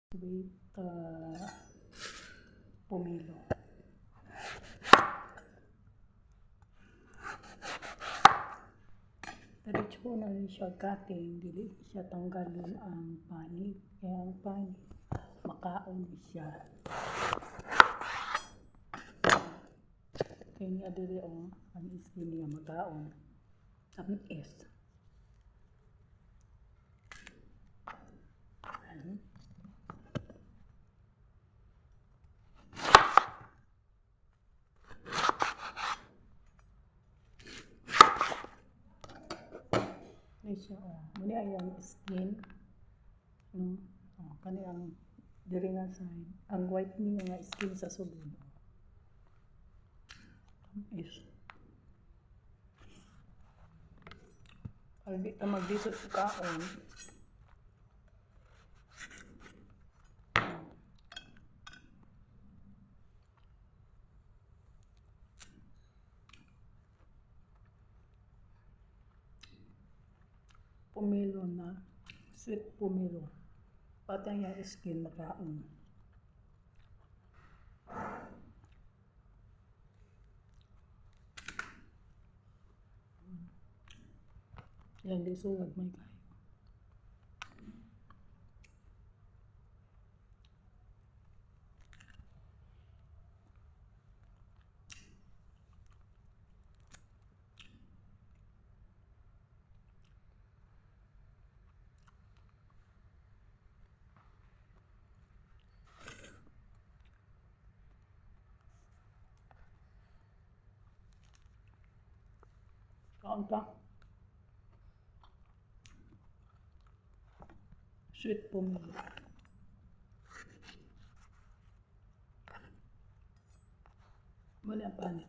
Sweet pomelo. Diretso ko na rin siya cutting, dili siya tanggalin ang panit. Kaya ang panit, makaon siya. Kaya niya dili ang skin niya makaon. Ang is. Siya muna ay ang skin, no? Kani ang diri nga side, ang white niya nga skin sa sulod is aldi ta magdisot sa kaon. Pomelo na, sweet pomelo. Pati ang yung skin makaon. Yan lisuwag may kayo. Kaon pa. Sweet pomelo. Muna ang panit.